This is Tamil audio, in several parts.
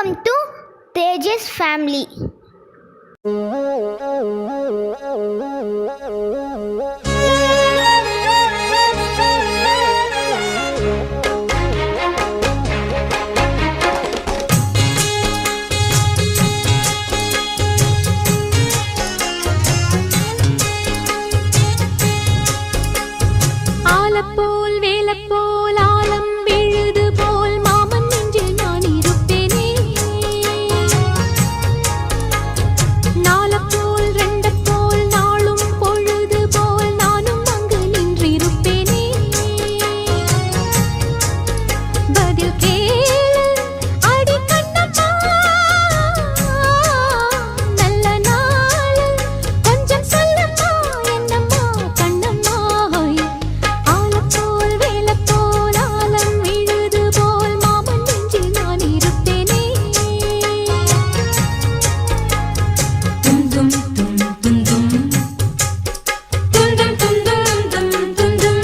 Welcome to Tejas family. ஆலப்போல் வேலப்போல் ஆலம் விழுது போல் மாமன் நெஞ்சில் நான் இருப்பேனே. நாலப்போல் ரெண்டப்போல் நாளும் பொழுது போல் நானும் அங்கு நின்றிருப்பேனே. பதில் கேளு அடி கண்ணம்மா, நல்ல நாள் கொஞ்சம் சொல்லம்மா என்னம்மா கண்ணம்மா. ஆலப்போல் வேலப்போல் ஆலம் விழுது போல் மாமன் நெஞ்சில் நான் இருப்பேனே. துந்தும் தும் துந்தும் துந்தும் துந்தும் தும் துந்தும்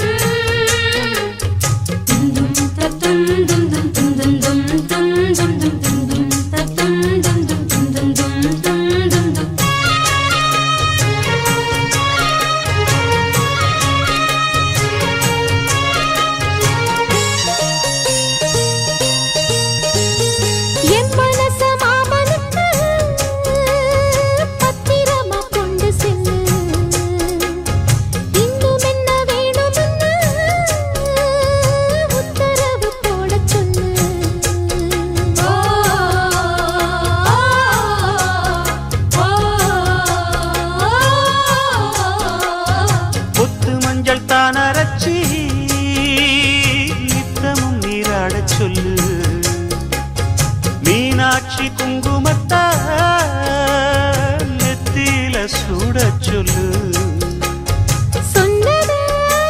துந்தும் தத்தும் துந்தும் துந்தும் தும் துந்தும் துந்தும் தத்தும் துந்தும் துந்தும் தும் துந்தும். என் மனச மாமனுக்கு பத்திரமா கொண்டு செல்லு. இன்னும் என்ன வேணும்னு உத்தரவு போடச் சொல்லு. கொத்து மஞ்சள் தான் அரைச்சி நித்தமும் நீராடச் சொல்லு. மீனாட்சி குங்குமத்தா நெத்தியில சூடச் சொல்லு. சொன்னதை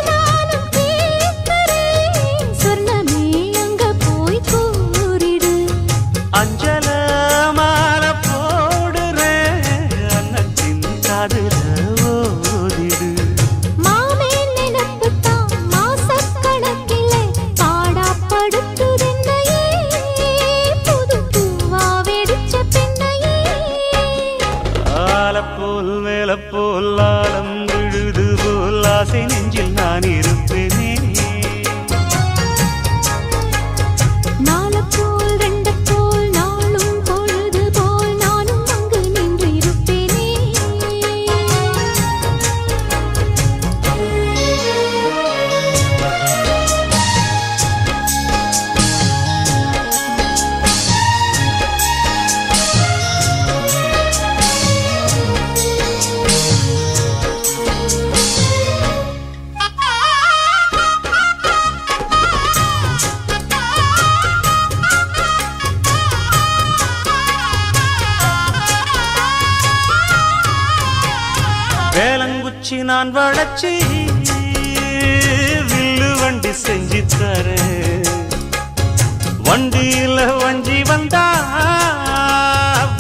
நானும் கேட்கிறேன், சொர்ணமே அங்க போய் கூறிடு. அஞ்சல மாலை போடுறேன், அன்னத்தின் காதுல ஓதிடு. மாமே நினைப்புத்தான் மாசக்கணக்கிலே பாடாப்படுத்துதென்னையே, புது பூவா வெடிச்ச பெண்ணையே. ஆலப்போல் மேலப்போல் ஆலம் விழுது போல் ஆசை நெஞ்சில் நான் இருப்பேனே. நாலப்போல் ரெண்டப்போல் நாளும் பொழுது போல் நானும் அங்கு நின்றிருப்பேனே. வேலங்குச்சி நான் வளைச்சி வில்லு வண்டி செஞ்சு தரேன். வண்டியில வஞ்சி வந்தா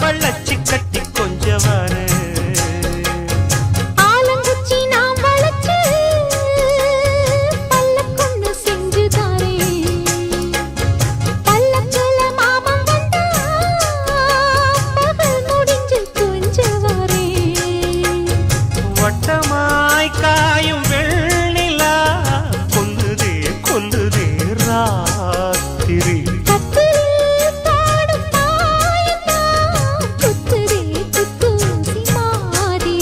வள்ளச்சி கட்டி கொஞ்சம் வரேன். ஆலங்குச்சி நாம் வளைச்சு பல்லக்கொன்னு செஞ்சு தாரேன். பல்லக்குல மாமன் வந்தா பகல் முடிஞ்சு கொஞ்சம் வரேன். வட்டமாய் காயும் வெள்ளிலா கொல்லுதே கொல்லுதே ராத்திரி. கத்திரில் பாடும் தாயத்தான் குத்துதே குத்தூசி மாதிரி.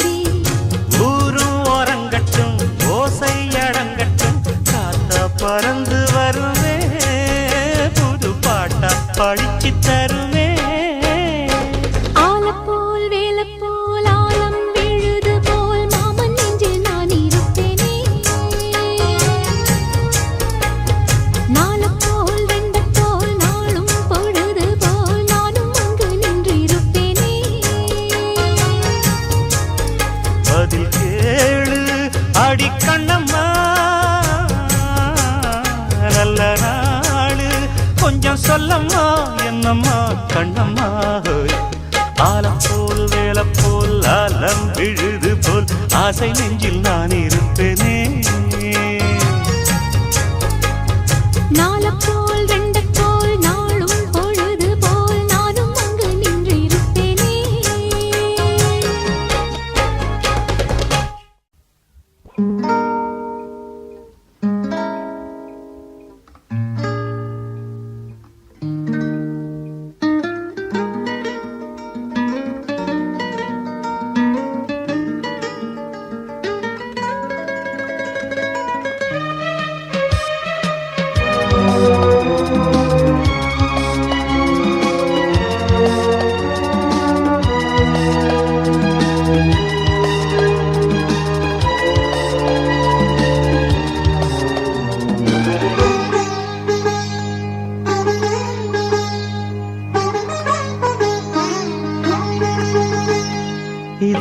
ஊரும் ஓரங்கட்டும் ஓசை அடங்கட்டும், காத்தா பறந்து வருவே புது பாட்டா படிச்சு தருவே. ஆலப்போல் வேலப்போல் ஆலம் விழுது போல் மாமன் நெஞ்சில் நான் இருப்பேனே. நாலப்போல் ரெண்டப்போல் நாளும் பொழுது போல் நானும் அங்கு நின்றிருப்பேனே. பதில் கேளு அடி கண்ணம்மா, நல்ல நாளு கொஞ்சம் சொல்லம்மா என்னம்மா கண்ணம்மா. ஆலப்போல் வேலப்போல் ஆலம் விழுது போல் ஆசை நெஞ்சில் நான் இருப்பேனே. நாலப்போல் ரெண்டப்போல் நாளும் பொழுது போல் நானும்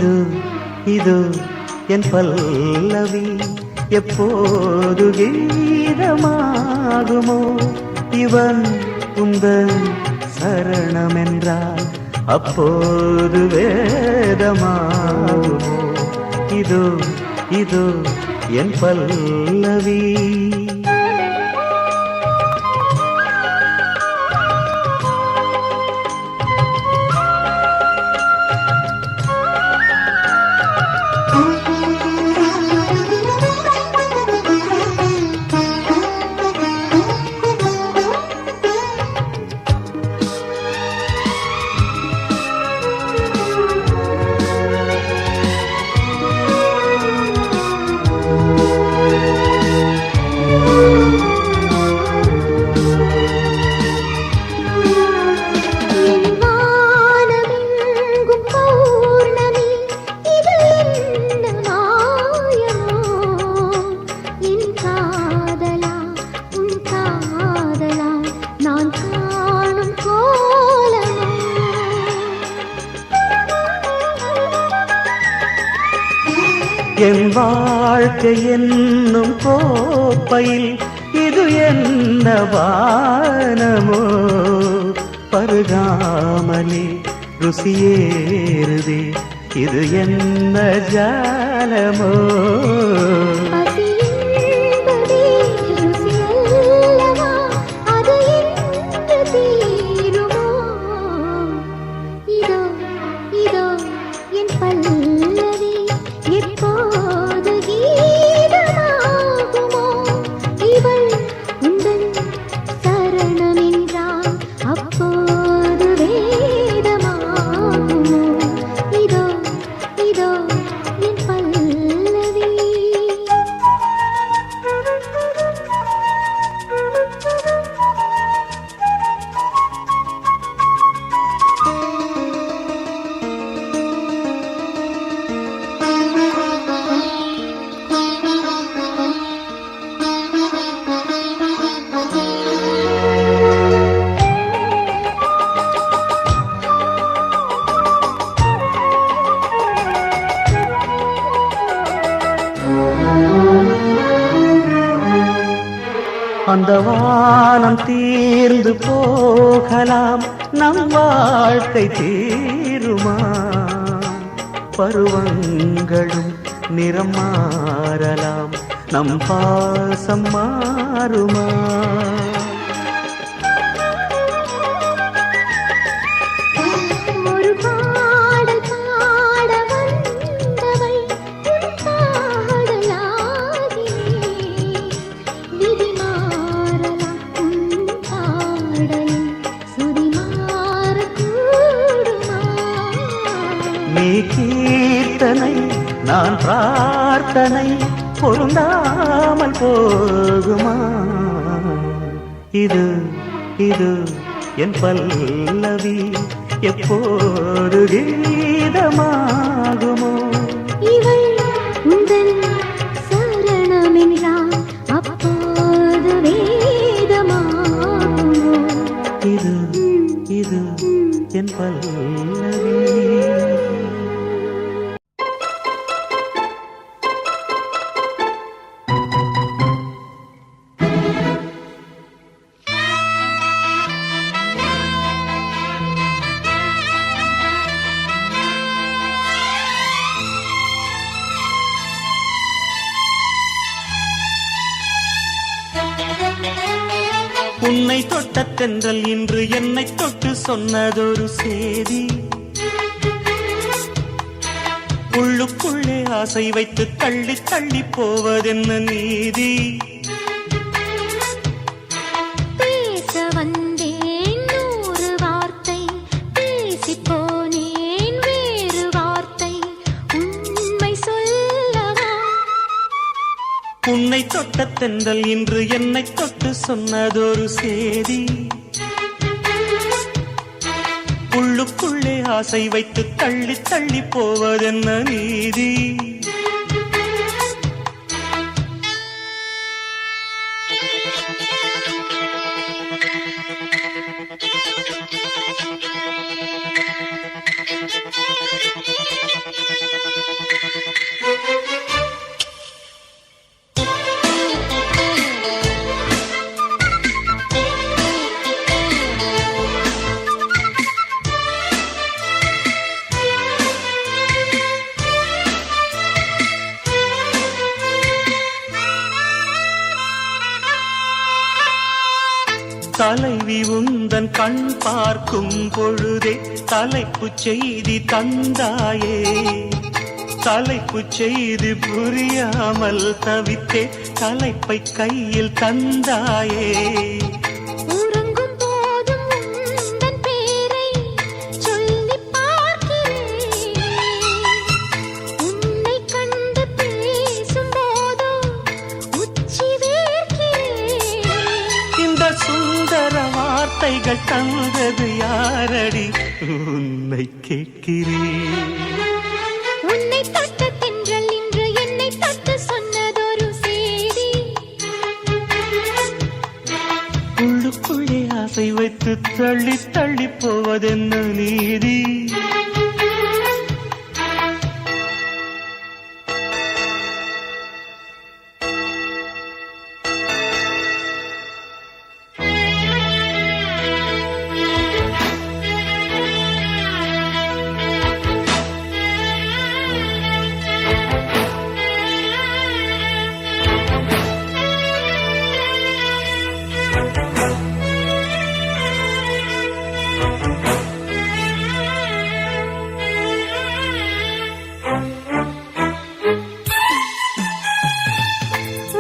இது இது என் பல்லவி எப்போது கீதமாகுமோ இவன் உந்தன் சரணமென்றால் அப்போது வேதமாகுமோ இது இது என் பல்லவி என் வாழ்க்கை என்னும் கோப்பையில் இது என்ன வானமோ பருகாமலே ருசியேறுதே இது என்ன ஜாலமோ அந்த வானம் தீர்ந்து போகலாம் நம் வாழ்க்கை தீருமா பருவங்களும் நிறம் மாறலாம் நம் பாசம் மாறுமா நீ கீர்த்தனை நான் பிரார்த்தனை பொருந்தாமல் போகுமா இது இது என் பல்லவி எப்போது கீதமாகுமோ இவள் உந்தன் சரணமென்றால் அப்போது வேதமாகுமோ இது இது என் பல்லவி உன்னை தொட்ட தென்றல் இன்று என்னை தொட்டு சொன்னதொரு சேதி உள்ளுக்குள்ளே ஆசை வைத்து தள்ளி தள்ளி போவதென்ன நீதி பேச வந்தேன் 100 வார்த்தை பேசி போனேன் வேறு வார்த்தை உண்மை சொல்லவா உன்னை தொட்ட தென்றல் இன்று என்னை தொட்டு சொன்னதொரு சேதி உள்ளுக்குள்ளே ஆசை வைத்து தள்ளி தள்ளி போவதென்ன நீதி தலைவி உந்தன் கண் பார்க்கும் பொழுதே தலைப்புச் செய்தி தந்தாயே. தலைப்புச் செய்தி புரியாமல் தவித்தே தலைப்பை கையில் தந்தாயே. உறங்கும் போதும் உந்தன் பேரை சொல்லிப் பார்க்கிறேன். உன்னை கண்டு பேசும் போதோ உச்சி வேர்க்கிறேன். இந்த சுந்தர வார்த்தைகள் தந்தது யாரடி உன்னை கேட்கிறேன். உன்னை தொட்ட தென்றல் இன்று என்னை தொட்டு சொன்னதொரு செய்தி. உள்ளுக்குள்ளே ஆசை வைத்து தள்ளி தள்ளி போவதென்ன நீதி.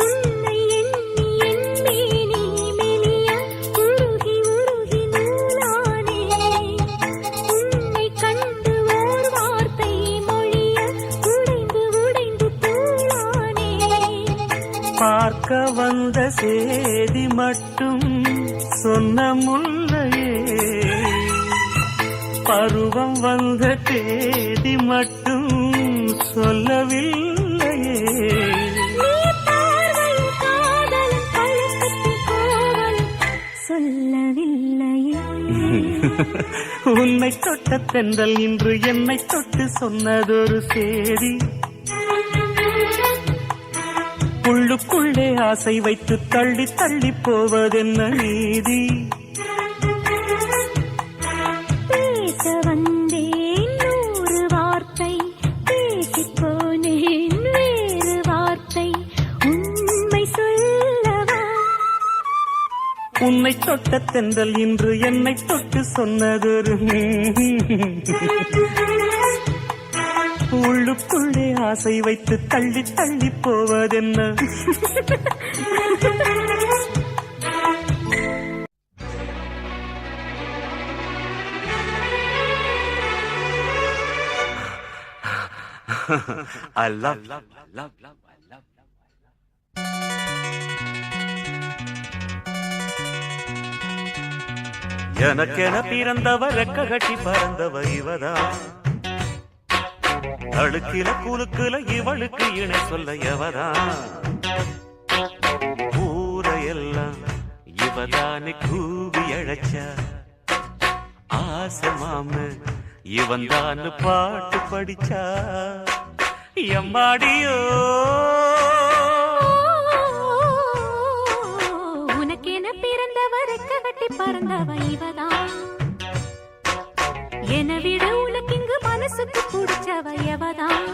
உன்னை எண்ணி எண்ணி நீ மெலிய உருகி உருகி நூலானே. உன்னை கண்டு ஓர் வார்த்தை மொழிய உடைந்து உடைந்து தூளானே. பார்க்க வந்த சேதி மட்டும் சொன்ன முல்லையே. பருவம் வந்த தேதி மட்டும் சொல்லவில்லையே. நீ பார்வையில் காதலும் பழக்கத்தின் கோவலும் சொல்லவில்லையே. உன்னை தொட்ட தென்றல் இன்று என்னை தொட்டு சொன்னதொரு சேதி. உள்ளுக்குள்ளே ஆசை வைத்து தள்ளி தள்ளி போவதென்ன நீதி. பேச வந்தேன் 100 வார்த்தை பேசிப் போனேன் வேறு வார்த்தை உண்மை சொல்லவா. உன்னை தொட்ட தென்றல் இன்று என்னை தொட்டு சொன்னதொரு உள்ளுக்குள்ளே ஆசை வைத்து தள்ளி தள்ளி போவதென்ன. I love. எனக்கென பிறந்தவ ரெக்க கட்டி பறந்தவ இவதான். அழுக்கில குலுக்குல இவளுக்கு இணை சொல்ல எவதான். ஊரையெல்லாம் இவதானே கூவி அழைச்ச ஆசை மாமு இவன் தான் பாட்டு படிச்சா. எம்மாடியோ உனக்கென பிறந்தவ ரெக்க கட்டி பறந்தவ இவதான். என விட உனக்கு இங்கு மனசுக்கு பிடிச்சவ எவதான்.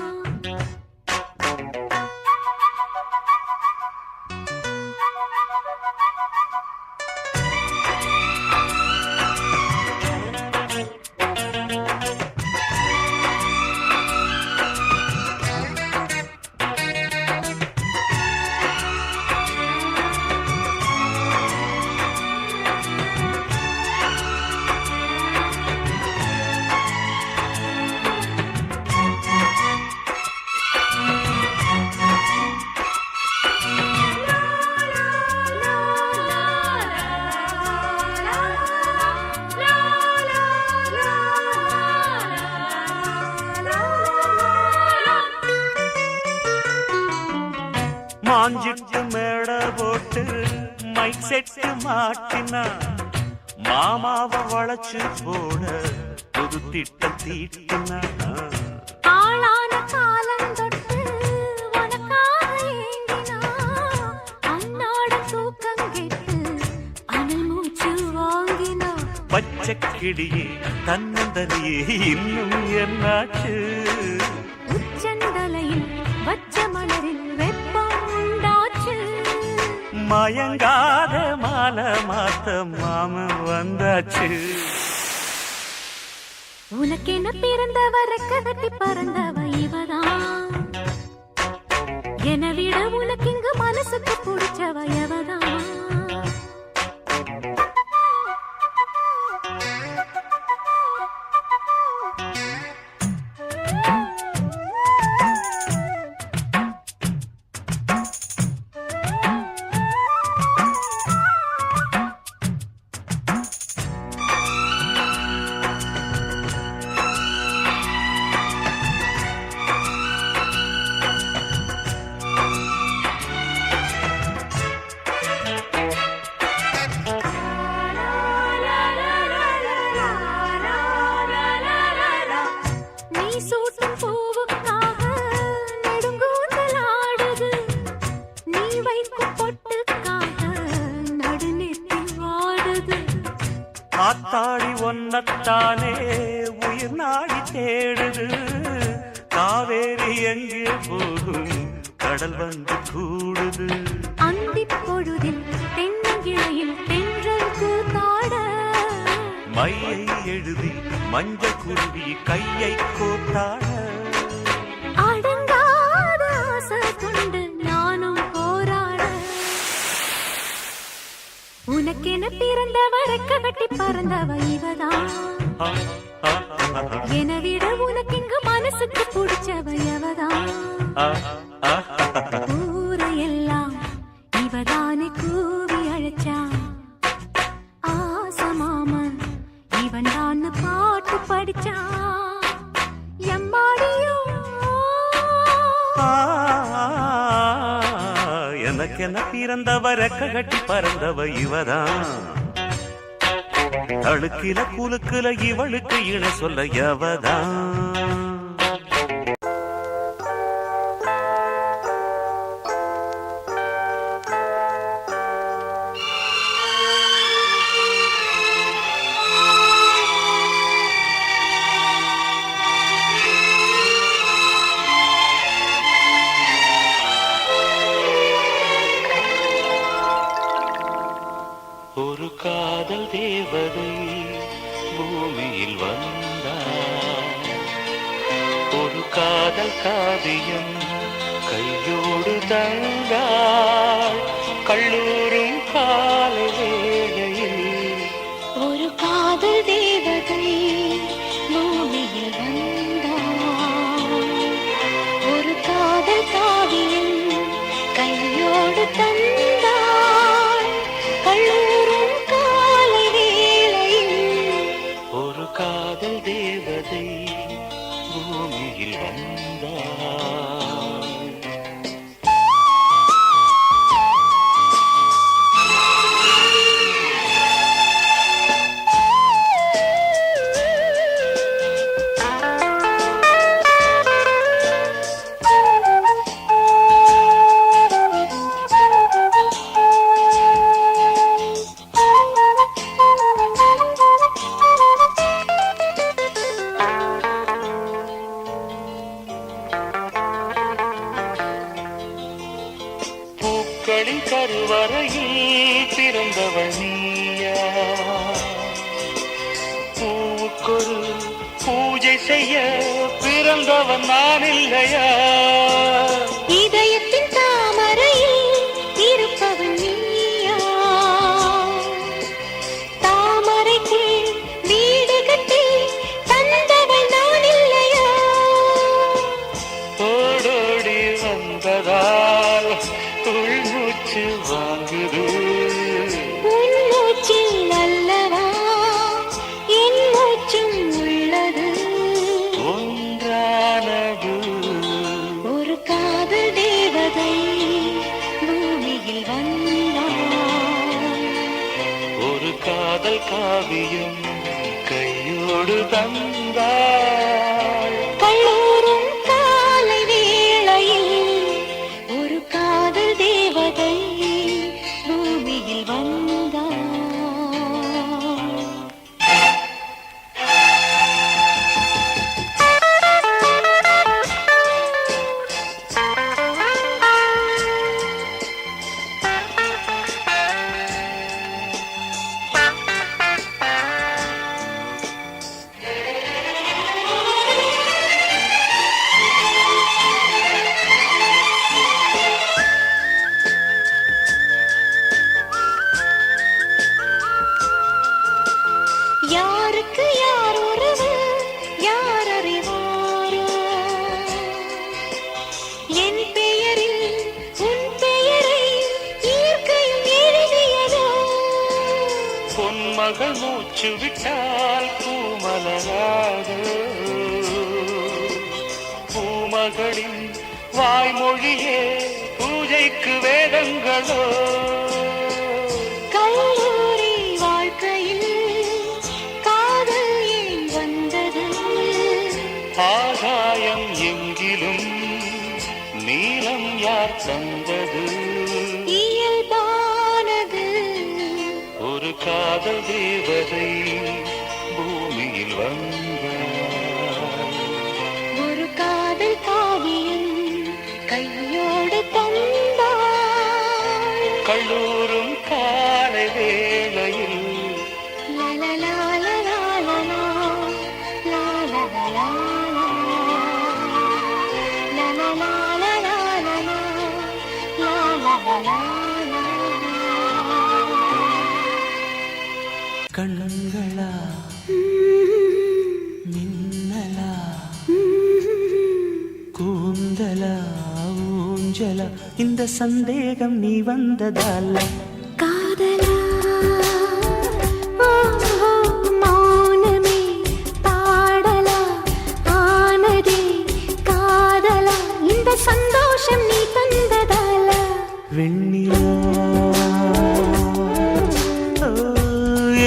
மாஞ்சிட்டு மேட போட்டு மைக் செட்டு மாட்டினா மாமாவ வளைச்சு போட புது திட்டம் தீட்டினா. ஆளான காலம் தொட்டு உனக்காக ஏங்கினா அன்னாட தூக்கம் கெட்டு அனல் மூச்சு வாங்கினா. பச்சை கிளியே தன்னந்தனியே இன்னும் என்னாச்சு. உச்சந்தலையில் வச்ச மலரில் வெப்பம் உண்டாச்சு. மயங்காத மாலை மாத்த மாமன் வந்தாச்சு. உனக்கென பிறந்தவ ரெக்க கட்டி பறந்தவ இவதான். என விட உனக்கு இங்கு மனசுக்கு பிடிச்சவ எவதான். ஆத்தாடி ஒன்னத்தானே உயிர் நாடி தேடுது. காவேரி எங்கே போகும் கடல் வந்து கூடுது. அந்தி பொழுதில் தென்னங்கிளையில் தென்றல் கூத்தாட மையை எழுதி மஞ்சள் குருவி கையை கோத்தாட. அடங்காத ஆசை கொண்டு நானும் போராட. உனக்கென பிறந்தவ ரெக்க கட்டி பறந்தவ இவதான். என விட உனக்கு இங்கு மனசுக்கு பிடிச்சவ எவதான். ஊரையெல்லாம் இவதானே கூவி அழைச்சா. ஆசை மாமன் இவன் தான் பாட்டு படிச்சா. எம்மாடியோ எனக்கென பிறந்தவ ரெக்க கட்டி பறந்தவ இவதான். அழுக்கில குலுக்குல இவளுக்கு இணை சொல்ல எவதான். ஒரு காதல் தேவதை பூமியில் வந்தார். ஒரு காதல் காவியம் கையோடு தந்தாள். கல்லூரும் காலை வேளையில் ஒரு காதல் தேவதை பூமியில் வந்தாள். ஒரு காதல் காவியம் கையோடு தந்தாள். கல்லூரும் காலை வேளையில் ஒரு காதல் தேவதை பூமியில் வந்தாள். பூக்களின் கருவறையில் பிறந்தவள் நீயா. பூவுக்கொரு பூஜை செய்ய பிறந்தவன் நான் இல்லையா. இதயத்தின் தாமரையில் இருப்பவன் நீயா. தாமரைக்கு வீடு கட்டி தந்தவன் நான் இல்லையா. ஓடோடி வந்ததால் உள்மூச்சு வாங்குது. உன் மூச்சில் அல்லவா என் மூச்சும் உள்ளது. ஒன்றானது ஒரு காதல் தேவதை பூமியில் வந்தாள். ஒரு காதல் காவியம் கையோடு தந்தாள். கல்லூரும் காலை வேளையில் ஒரு காதல் தேவதை பூமியில் வந்தாள். மூச்சு விட்டால் பூமலராது பூமகளின் வாய்மொழியே பூஜைக்கு வேதங்களோ கல்லூரி வாழ்க்கையில் காதல் ஏன் வந்தது ஆகாயம் எங்கிலும் நீலம் யார் தந்தது இயல்பானது ஒரு காதல் தேவதை பூமியில் வந்தார் ஒரு காதல் காவியம் கையோடு தந்தாள் கல்லூரும் காலை வேளையில் லலலாலலாலலா, லலலலாலலா, லலலாலலாலலா, லலலலாலலா. கண்களா மின்னலா கூந்தலா ஊஞ்சலா இந்த சந்தேகம் நீ வந்ததால காதலா ஓ மௌனமே பாடலா ஆனதே காதலா இந்த சந்தோஷம் நீ தந்ததால வெண்ணிலா ஓ,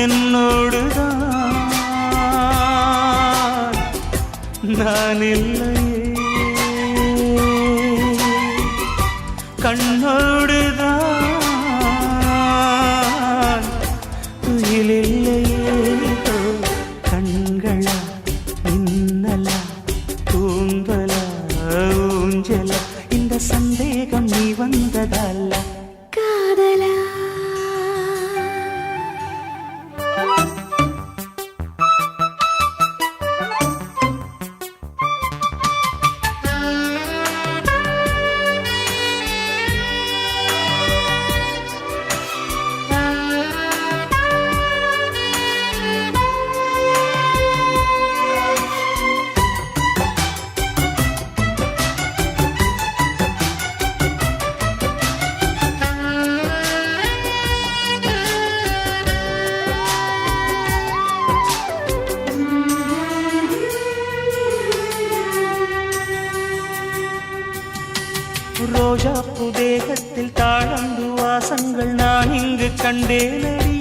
என்னோடுதான் நான் இல்லையே கண்ணோடுதான் துயிலில்லையே கண்களா மின்னலா கூந்தலா ஊஞ்சலா இந்த சந்தேகம் நீ வந்ததல்ல காதலா ரோஜா புதேகத்தில் தாழந்து வாசங்கள் நான் இங்கு கண்டேனடி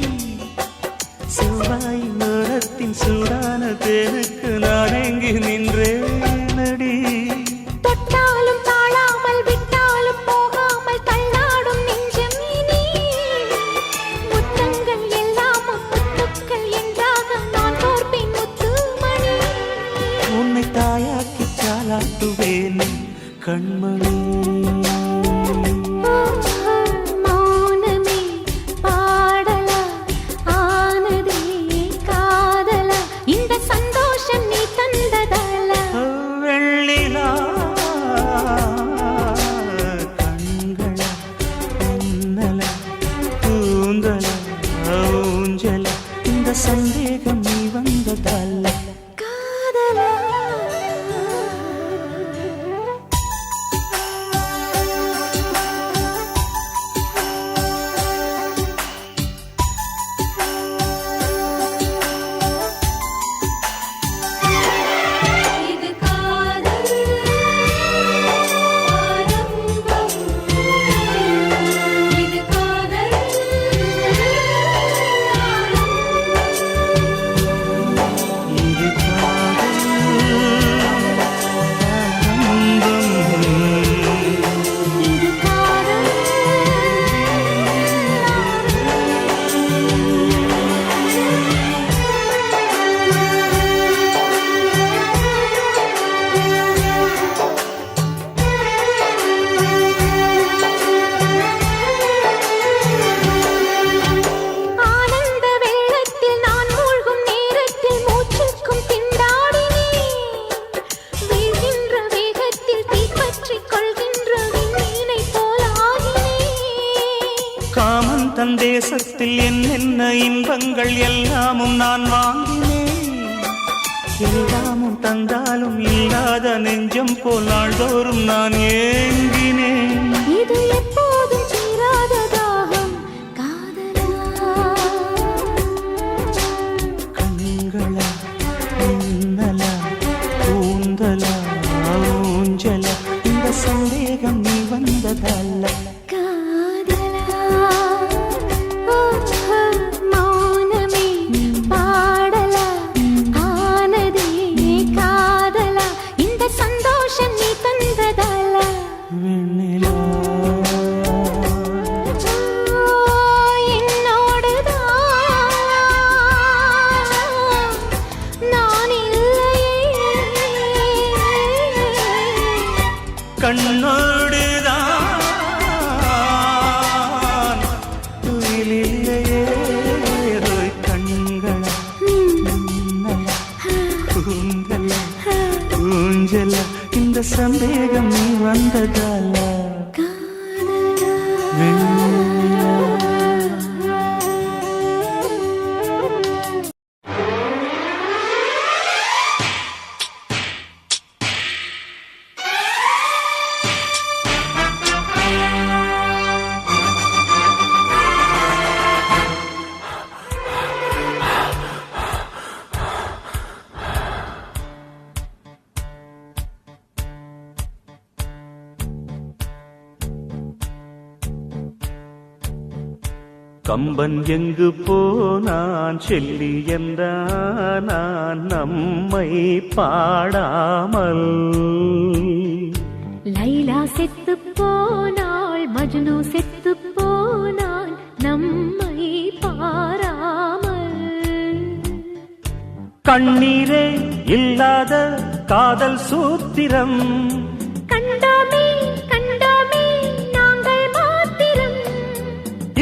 செவ்வாய் நேரத்தின் சூடான தேனுக்கு நான் எங்கு நின்றேனடி தொட்டாலும் தாழாமல் விட்டாலும் போகாமல் தள்ளாடும் நெஞ்சம் இனி முத்தங்கள் எல்லாம் முத்துக்கள் என்றாக நான் தோற்பேன் முத்துமணி உன்னை தாயாக்கி தாளாட்டுவேன் கண்மணி மௌனமே பாடலா ஆனதே காதலா இந்த சந்தோஷம் நீ தந்ததால வெள்ளிலா கண்களா மின்னலா கூந்தலா ஊஞ்சலா இந்த சந்தேகம் நீ வந்ததல்ல காதலா இது காதல் ஆரம்பம் இது காதல் இது காதல் ஆரம்பம். இது காதல் ஆனந்த வெள்ளத்தில் நான் மூழ்கும் நேரத்தில் மூச்சுக்கும் திண்டாடினேன் வீழ்கின்ற வேகத்தில் தீப்பற்றிக் கொள்கின்ற விண்மீனை போல ஆகினேன் காமன் தன் தேசத்தில் என்னென்ன இன்பங்கள் எல்லாமும் நான் வாங்கினேன் எல்லாமும் தந்தாலும் இல்லாத நெஞ்சம் போல் நாள்தோறும் நான் ஏங்கினேன் இது எப்போதும் தீராத தாகம் காதலா கூந்தலா ஊஞ்சலா இந்த சந்தேகம் நீ வந்ததல்ல காதலா மௌனமே பாடலா ஆனதே காதலா இந்த சந்தோஷம் நீ தந்ததல்ல வெண்ணிலா கண்ணோடுதான் துயிலில்லையே கண்களா கூந்தலா ஊஞ்சலா இந்த சந்தேகம் நீ வந்ததால கம்பன் எங்கு போனான் செல்லி என்றான் நான் நம்மை பாடாமல் லைலா செத்து போனாள் மஜ்னு செத்து போனான் நம்மை பாராமல் கண்ணீரே இல்லாத காதல் சூத்திரம் கண்டாமே கண்டாமே நாங்கள் மாத்திரம்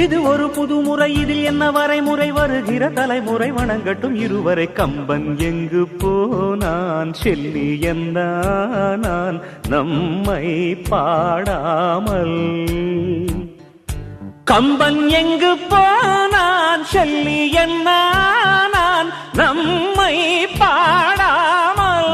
இது ஒரு புது முறை இதில் என்ன வரைமுறை வருகிற தலைமுறை வணங்கட்டும் இருவரை கம்பன் எங்கு போனான் செல்லி என்றான் நான் நம்மை பாடாமல் கம்பன் எங்கு போனான் செல்லி என்றான் நான் நம்மை பாடாமல்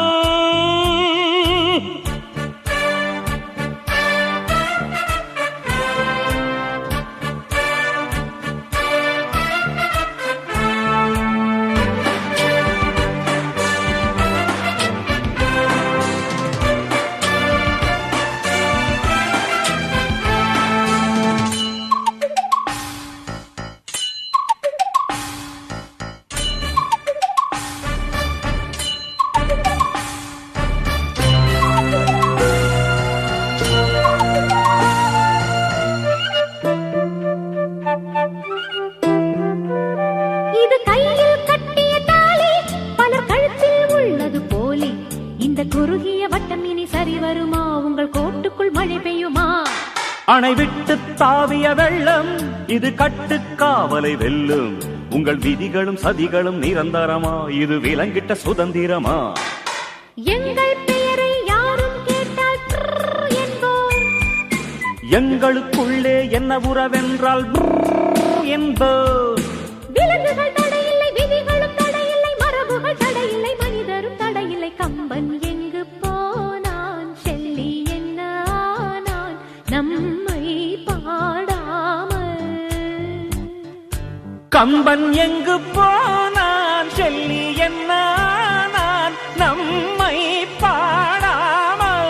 இது கையில் கட்டிய தாலி பலர் கழுத்தில் உள்ளது போலி இந்த குறுகிய வட்டம் இனி சரி வருமா உங்கள் கோட்டுக்குள் மழை பெய்யுமா அணை விட்டு தாவிய வெள்ளம் இது கட்டுக்காவலை வெல்லும் உங்கள் விதிகளும் சதிகளும் நிரந்தரமா இது விலங்கிட்ட சுதந்திரமா எங்கள் பெயரை யாரும் கேட்டால் ப்ர் என்போம் எங்களுக்குள்ளே என்ன உறவென்றால் என்போம் விலங்குகள் தடையில்லை விதிகளும் தடையில்லை மரபுகள் தடையில்லை மனிதரும் தடையில்லை கம்பன் எங்கு போனான் செல்லி என்ன ஆனான் நம்மை பாடாமல் கம்பன் எங்கு போனான் செல்லி என்ன ஆனான் நம்மை பாடாமல்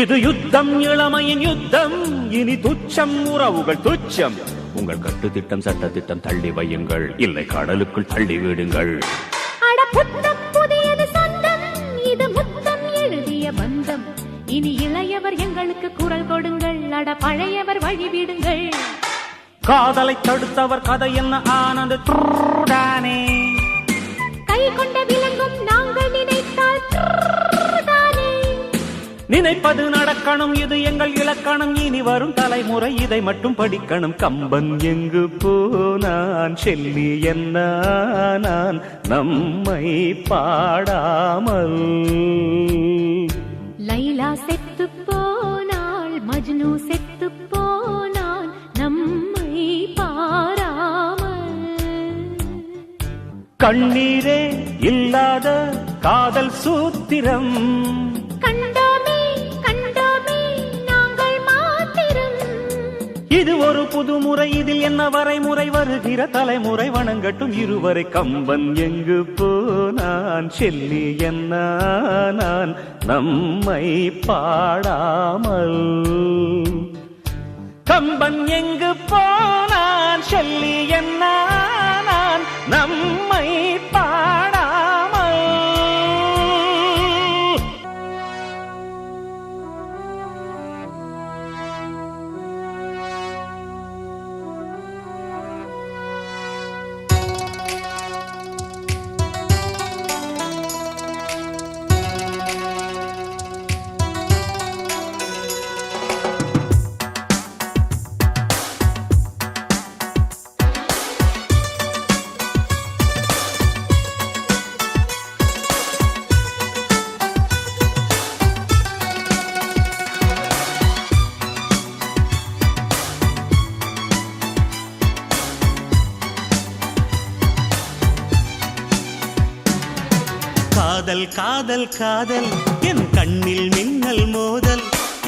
இது யுத்தம் இளமையின் யுத்தம் இனி துச்சம் உறவுகள் துச்சம் உங்கள் கட்டு திட்டம் சட்ட திட்டம் தள்ளி வையுங்கள் இல்லை கடலுக்குள் தள்ளி விடுங்கள் அட புத்தம் புதியது சொந்தம் இது முத்தம் எழுதிய பந்தம் இனி இளையவர் எங்களுக்கு குரல் கொடுங்கள் அட பழையவர் வழிவிடுங்கள் காதலை தடுத்தவர் கதை என்ன ஆனது தானே கை கொண்ட விலங்கும் நாங்கள் நினைத்தால் தானே நினைப்பது நடக்கணும் இது எங்கள் இலக்கணம் இனி வரும் தலைமுறை இதை மட்டும் படிக்கணும் கம்பன் எங்கு போனான் செல்லி என்ன நான் நம்மை பாடாமல் மன்னு செத்து போனான் நம்மை பாராமல். கண்ணீரே இல்லாத காதல் சூத்திரம் கண்டோமே கண்டோமே நாங்கள் மாத்திரம். இது ஒரு புதுமுறை, இதில் என்ன வரைமுறை? வருகிற தலைமுறை வணங்கட்டும் இருவரை. கம்பன் எங்கு போனான், செல்லி என்ன நான் நம்மை பாடாமல். கம்பன் எங்கு போனான், செல்லி என்ன நான் நம்மை பாடாமல். காதல் காதல் காதல் என் கண்ணில் மின்னல் மோதல்,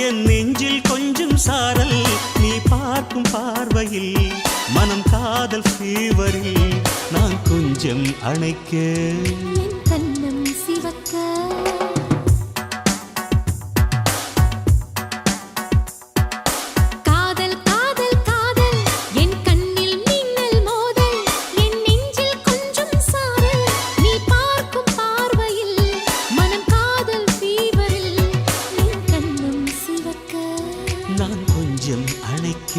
என் நெஞ்சில் கொஞ்சம் சாரல். நீ பார்க்கும் பார்வையில் மனம் காதல் ஃபீவரில் நான் கொஞ்சம் அணைக்க என் கண்ணம் சிவக்க. காதல் காதல் காதல் என் கண்ணில் மின்னல் மோதல், என் நெஞ்சில் கொஞ்சம் சாரல். நீ பார்க்கும் பார்வையில் மனம் காதல் ஃபீவரில் என் கண்ணம் சிவக்க. நான் கொஞ்சம் அணைக்க.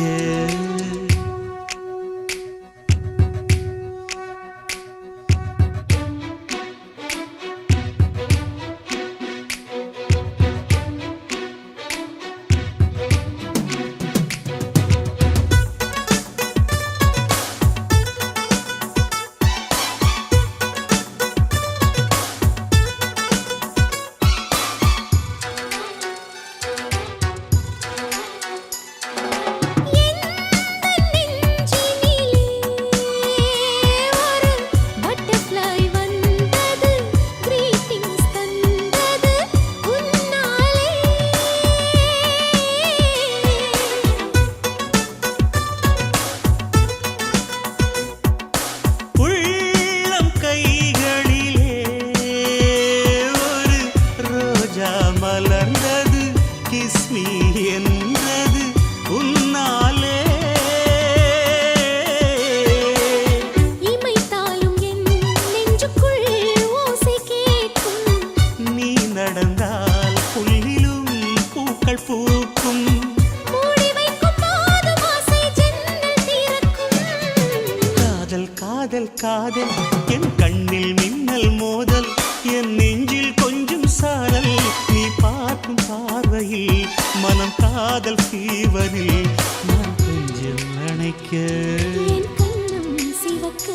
மலர்ந்தது கிஸ்மி என்றது உன்னாலே. இமைத்தாலும் என் நெஞ்சுக்குள் ஓசை கேட்கும். நீ நடந்தால் புல்லிலும் பூக்கள் பூக்கும். மூடி வைக்கும் போதும் ஆசை ஜன்னல் திறக்கும். காதல் காதல் காதல் என் கண்ணில் மின்னல் மோதல், என் நெஞ்சில் கொஞ்சம் சாரல். நீ பார்க்கும் பார்வையில் மனம் காதல் ஃபீவரில் நான் கொஞ்சம் அணைக்க என் கண்ணம் சிவக்க.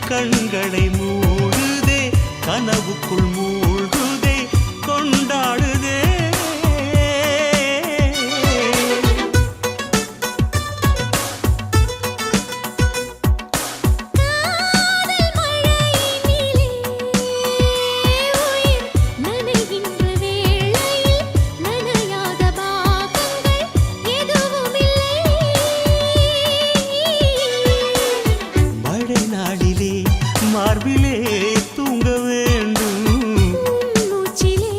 கண்களை மூடுதே, கனவுக்குள் மூழ்குதே, கொண்டாடுதே. மழை நாளிலே மார்பிலே தூங்க வேண்டும், மூச்சிலே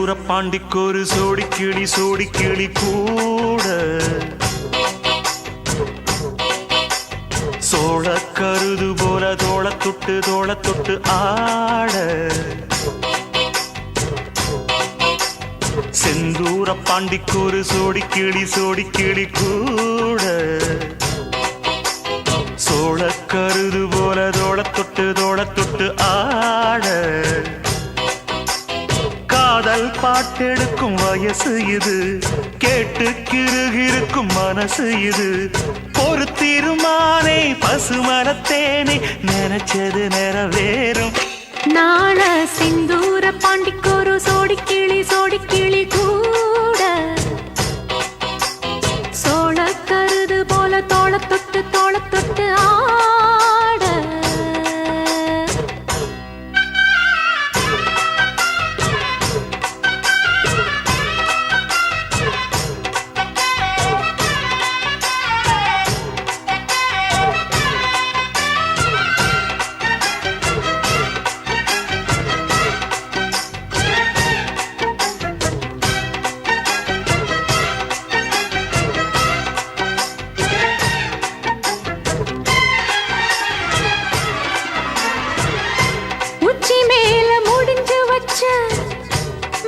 செந்தூர பாண்டிக்கொரு சோடி கிளி கூட சோழ கருது போல தோள தொட்டு ஆட செந்தூர பாண்டிக்கொரு சோடி கிளி கூட சோழ கருது போல தோள தொட்டு ஆட காதல் பாட்டெடுக்கும் வயசு இது கேட்டு கிருகிருக்கும் மனசு இது ஒரு தீர்மானே பசுமரத்தேனே நினைச்சது நிறைவேறும் நாள சிந்தூர பாண்டிக்கொரு சோடி கிளி கூட சோழ கருது போல தோள தொட்டு ஆட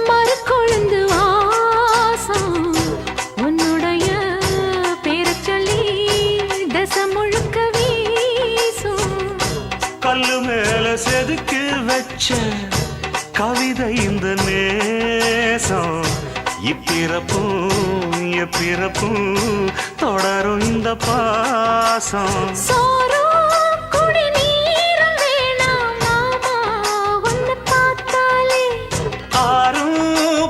மறுக்கொழுந்து வாசம் உன்னுடைய பேரச் சொல்லி தச முழுக்க வீசும் கல்லு மேல செதுக்கு வச்ச கவிதை இந்த நேசம் இப்பிறப்பும் எப்பிறப்பும் தொடரும் இந்த பாசம் சோறு குடி நீரும் வேணாம் மாமா உன்னை பார்த்தாலே ஆரும்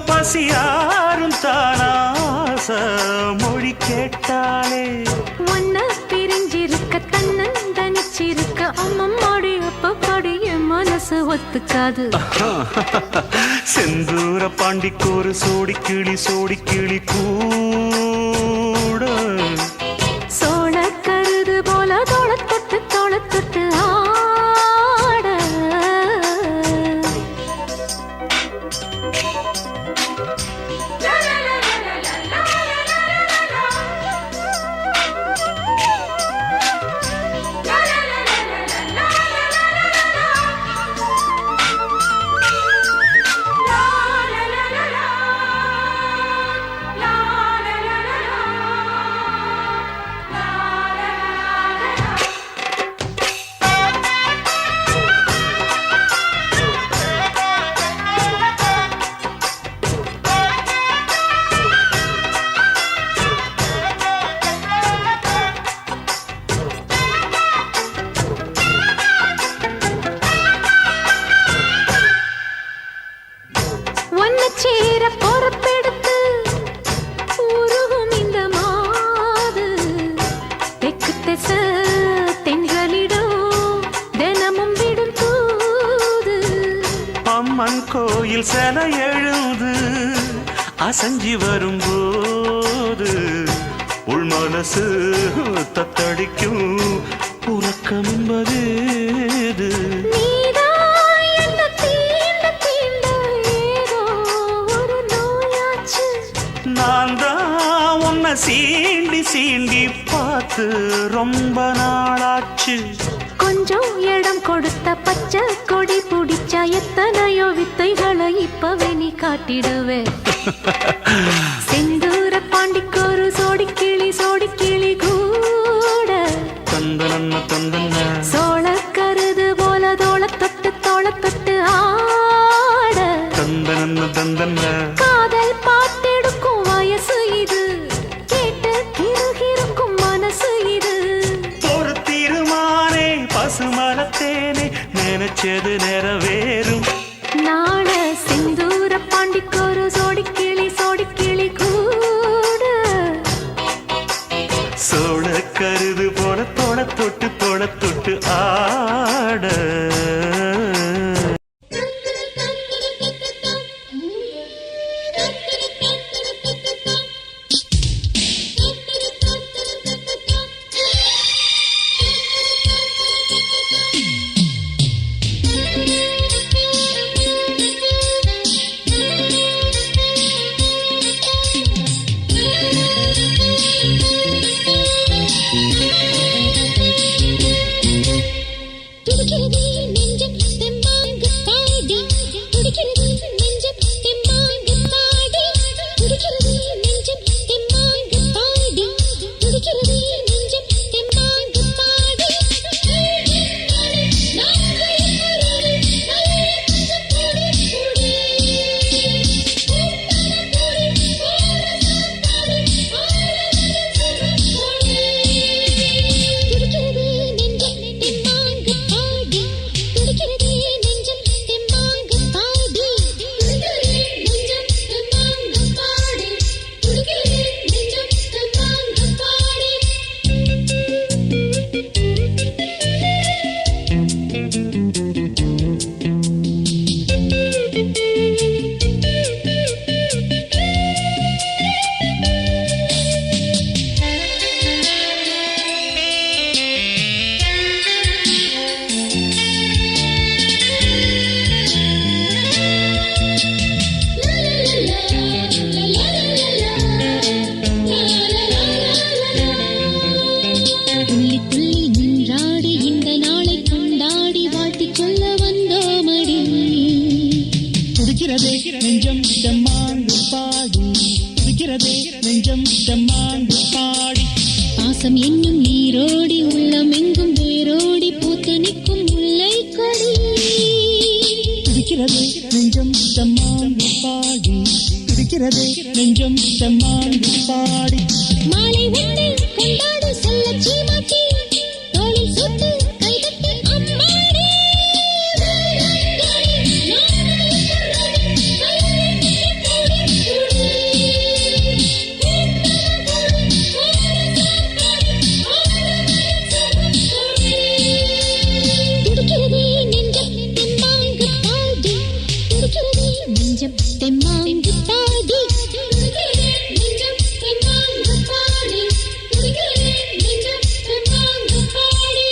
பசியாரும் தானாச மொழி கேட்டாலே உன்னை பிரிஞ்சிருக்க தன்னந்தனிச்சிருக்க அம்மம்மாடி அப்பப்பாடி என் மனசு ஒத்துக்காது செந்தூர பாண்டிக்கொரு சோடி கிளி கூட சோழ கருது போல தோள தொட்டு ஆட சேர பொறுப்பெடுத்து உருகும் இந்த மாது தெற்கு திச தென்களிடம் தினமும் விடும் தூது அம்மன் கோயில் சிலை எழுது அசஞ்சி வரும்போது உள் மனசு தத்தடிக்கும் உறக்கம் என்பது நான் தான் உன்னை சீண்டி பார்த்து ரொம்ப நாளாச்சு கொஞ்சம் இடம் கொடுத்த பச்சை கொடி பிடிச்சா எத்தனையோ வித்தைகளை இப்பவே நீ காட்டிடுவே செந்தூர பாண்டிக்கொரு சோடி கிளி கூட தந்தன சோழ கருது போல தோள தொட்டு ஆட தந்தன காதல் பாட்டெடுக்கும் வயசு இது கேட்டு கிருகிருக்கும் மனசு இது ஒரு தீர்மானே பசுமரத்தேனே நினைச்சது நிறைவேறும் நாள சிந்தூர பாண்டிக்கொரு சோடி கிளி கூட சோழ கருது போல தோள தொட்டு ஆட பாசம் என்னும் நீரோடி உள்ளம் எங்கும் வேரோடி பூத்து நிற்கும் முல்லை கொடி துடிக்கிறதே நெஞ்சம் செம்மாங்கு பாடி துடிக்கிறதே நெஞ்சம் செம்மாங்கு பாடி மாலை வந்து கொண்டாடு செல்ல சீமாட்டி தோளில் சுட்டு கைதட்டி அம்மாடி துடிக்கிறதே நெஞ்சம் தெம்மாங்கு பாடி துடிக்கிறதே நெஞ்சம் தெம்மாங்கு பாடி துடிக்கிறதே நெஞ்சம் தெம்மாங்கு பாடி துடிக்கிறதே நெஞ்சம் தெம்மாங்கு பாடி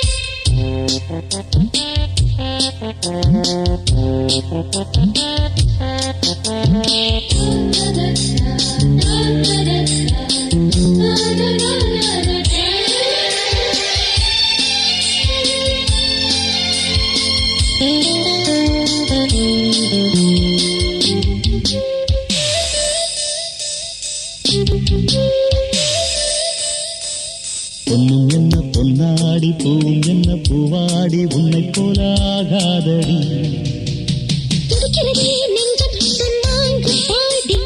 பொன்னும் என்ன பொன்னாடி பூவும் என்ன பூவாடி உன்னை போல ஆகாதடி துடிக்கிறதே நெஞ்சம் தெம்மாங்கு பாடி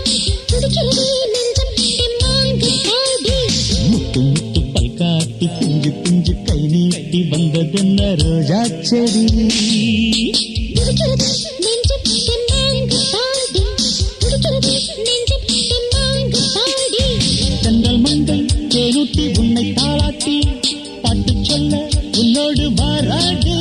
துடிக்கிறதே நெஞ்சம் தெம்மாங்கு பாடி முத்து முத்து பல் காட்டி பிஞ்சு பிஞ்சு கை நீட்டி வந்ததென்ன ரோஜா செடி துடிக்கிறதே நெஞ்சம் தெம்மாங்கு பாடி துடிக்கிறதே நெஞ்சம் தெம்மாங்கு பாடி தங்கள் மங்கை தேனூட்டி உன்னை தாளாட்டி பாட்டு சொல்ல உன்னோடு வாராடி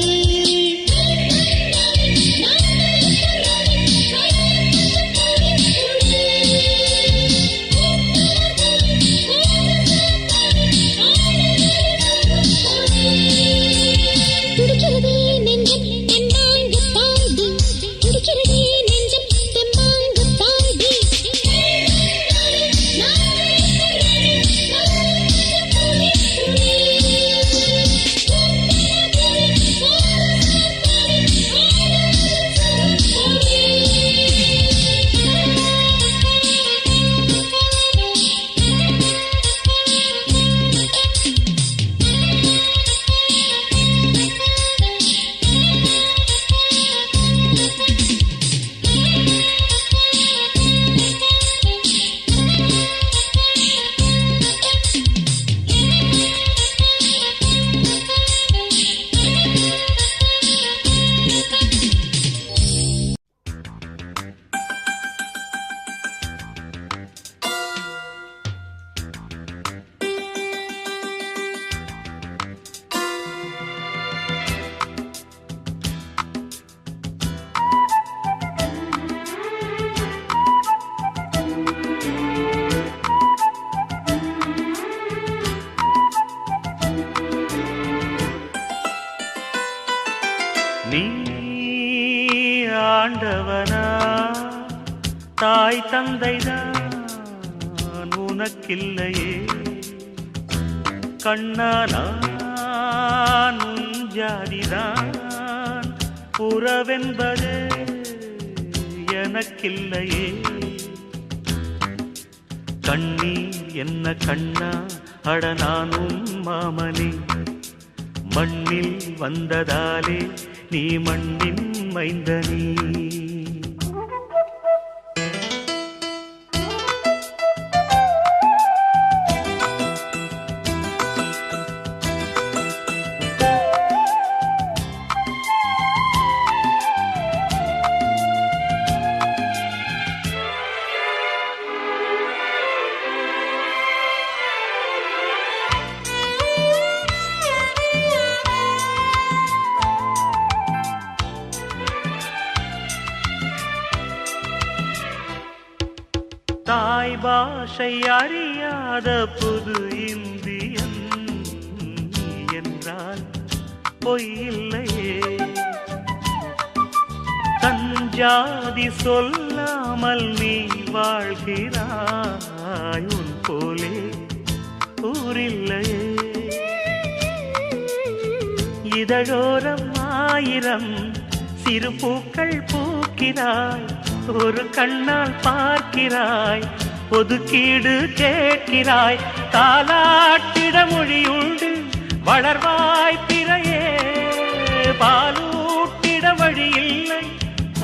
துடிக்கிறதே நெஞ்சம் தெம்மாங்கு பாடி துடிக்கிறதே நெஞ்சம் தெம்மாங்கு பாடி நீ ஆண்டவனா தாய் தந்தைதான் உனக்கில்லையே கண்ணானான் உன் ஜாதிதான் புறவென்பது எனக்கில்லையே கண்ணீர் என்ன கண்ணா அட நானும் மாமனே மண்ணில் வந்ததாலே நீ மண்ணின் மைந்தனே தாய் பாஷை அறியாத புது இந்தியன் என்றால் பொய்யில்லையே தஞ்சாதி சொல்லாமல் நீ வாழ்கிறாய் உன் போலே ஊரில்லையே இதழோரம் ஆயிரம் சிறு பூக்கள் பூக்கிறாய் ஒரு கண்ணால் பார்க்கிறாய் ஒதுக்கீடு கேட்கிறாய் தாலாட்டிட மொழியுண்டு வளர்வாய் பிறையே, பாலூட்டிட வழியில்லை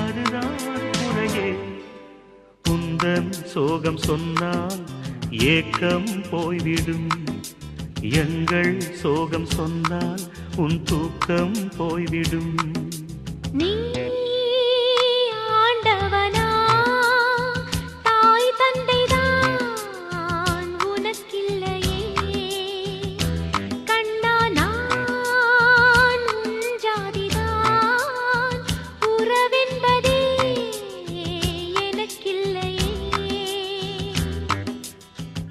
அதுதான் முறையே. குந்தன் சோகம் சொன்னால் ஏக்கம் போய்விடும், எங்கள் சோகம் சொன்னால் உன் தூக்கம் போய்விடும். நீ ஆண்டவனா, தாய் தந்தைதான் உனக்கில்லையே. கண்ணா நான் உன் ஜாதிதான், உறவென்பதே எனக்கில்லையே.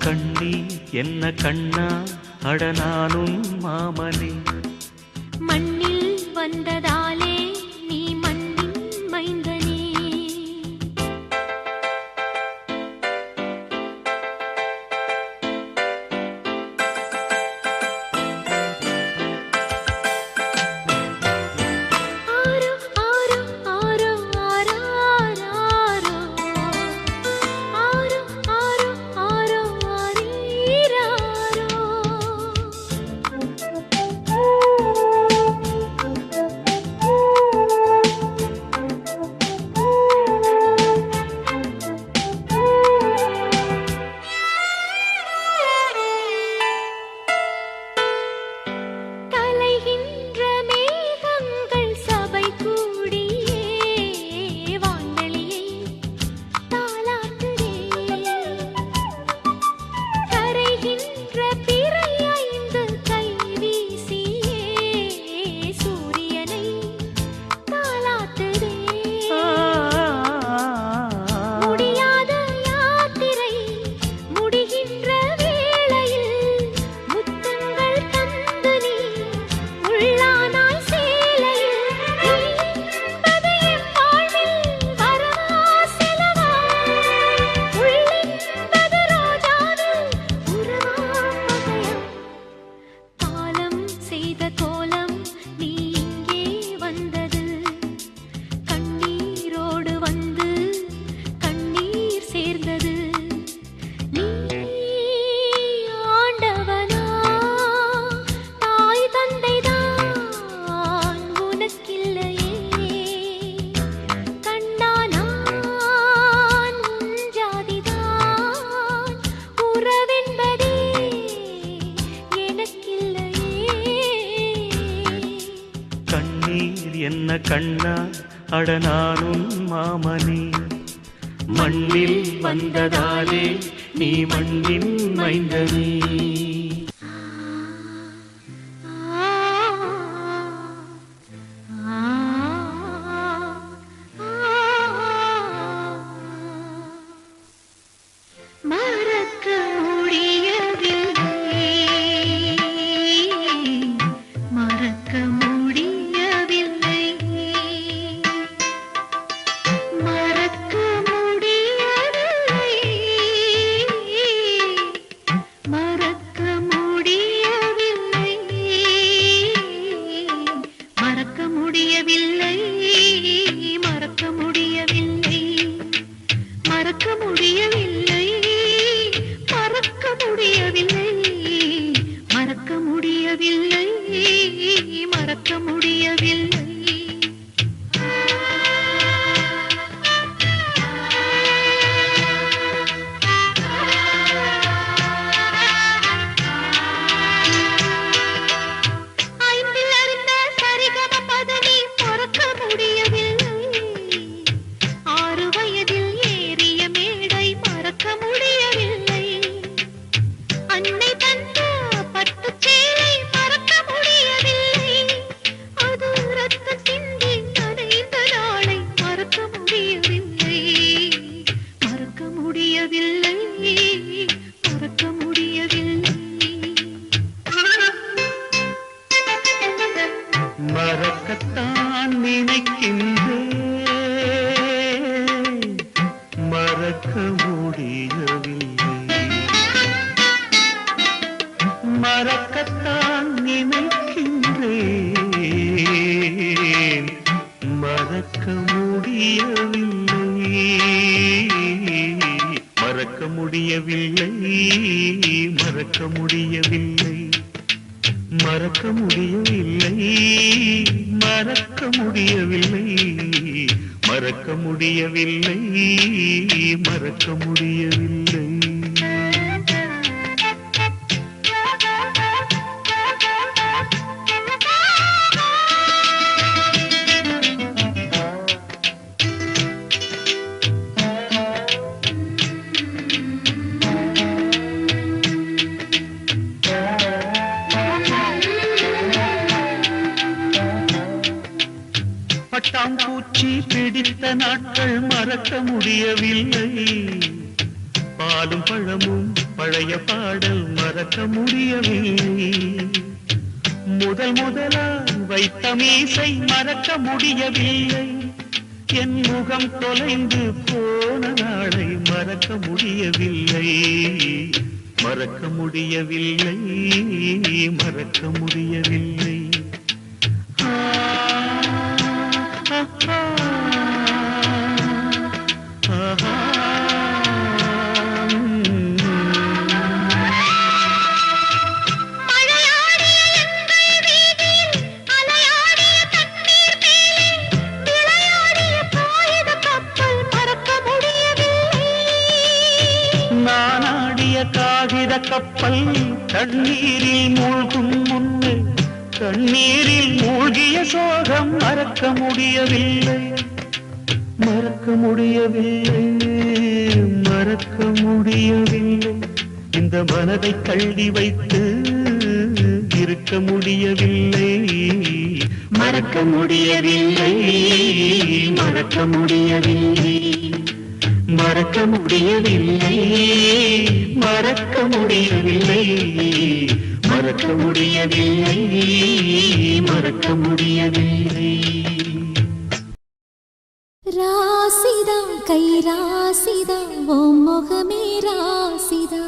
கண்ணி என்ன கண்ணா அடனானும் மாமனே, மண்ணில் வந்ததாலே நீ மண்ணின் மைந்தனே. ஆரோ ஆரோ ஆரோ ஆராரோ, ஆரோ ஆரோ ஆரோ ஆரீராரோ. கலைகின்ற மேகங்கள் சபை கூடியே வான்வெளியை தாலாட்டுதே. கரைகின்ற பிறை ஐந்து கை வீசியே சூரியனை தாலாட்டுதே. முடியாத யாத்திரை முடிகின்ற வேளையில் முத்தங்கள் தந்து நீ உள்ளானாய் சேலையில். நீ என்பது என் வாழ்வில் வரவா செலவா, உள்ளென்பது ரோஜாவில் உறவா பகையா. காலம் செய்த கோலம் நீ இங்கே வந்தது, கண்ணீரோடு வந்து கண்ணீர் சேர்ந்தது. நீ ஆண்டவனா, தாய் தந்தைதான் உனக்கில்லையே. கண்ணா நான் உன் ஜாதிதான், உறவென்பதே எனக்கில்லையே. கண்ணீர் என்ன கண்ணா அடனானும் மாமனே, மண்ணில் வந்ததாலே நீ மண்ணின் மைந்தனே. மறக்க முடியவில்லை, மறக்க முடியவில்லை, மறக்க முடியவில்லை, மறக்க முடியவில்லை, மறக்க முடியவில்லை, மறக்க முடியவில்லை, மறக்க முடியவில்லை, மறக்க முடியவில்லை, மறக்க முடியவில்லை, மறக்க முடியவில்லை. ஐந்தில் அறிந்த சரிகம பதனி மறக்க முடியவில்லை, 6 வயதில் ஏறிய மேடை மறக்க முடியவில்லை, அன்னை தந்த பட்டுச் சேலை மறக்க முடியவில்லை, அது ரத்தம் சிந்தி நனைந்த நாளை மறக்க முடியவில்லை, மறக்க முடியவில்லை, மறக்க முடியவில்லை. மறக்கத்தான் நினைக்கின்றேன், மறக்க முடியவில்லை, மறக்கத்தான் நினைக்கின்றேன், மறக்க முடியவில்லை, மறக்க முடியவில்லை, மறக்க மறக்க முடியவில்லை, மறக்க முடியவில்லை, மறக்க முடியவில்லை. பட்டாம்பூச்சி பிடித்த நாட்கள் மறக்க முடியவில்லை, பாலும் பழமும் பழைய பாடல் மறக்க முடியவில்லை, முதலாய் வைத்த மீசை மறக்க முடியவில்லை, என் முகம் தொலைந்து போன நாளை மறக்க முடியவில்லை, மறக்க முடியவில்லை, மறக்க முடியவில்லை. காகித கப்பல் தண்ணீரில் மூழ்கும் முன்னே கண்ணீரில் மூழ்கிய சோகம் மறக்க முடியவில்லை, மறக்க முடியவில்லை, மறக்க முடியவில்லை, இந்த மனதை தள்ளி வைத்து இருக்க முடியவில்லை, மறக்க முடியவில்லை, மறக்க முடியவில்லை, மறக்க முடியவில்லை, மறக்க முடியவில்லை, மறக்க முடியவில்லை, மறக்க முடியவில்லை. ராசிதா கை ராசிதா ஓ முகமே ராசிதா,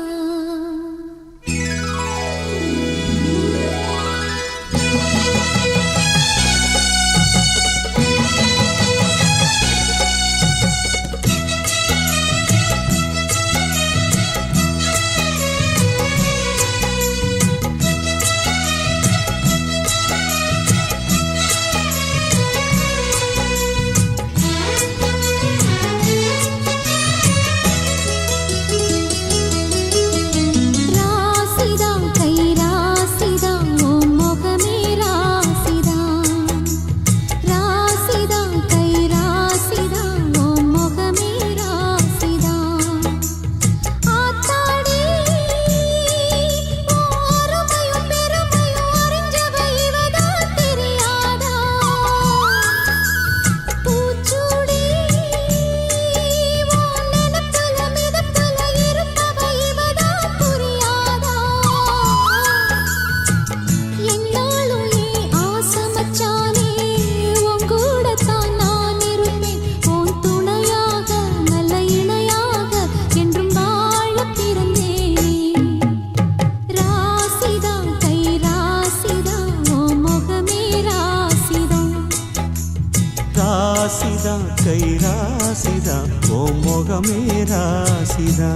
ராசிதா கை ராசிதா ஓ முகமே ராசிதா.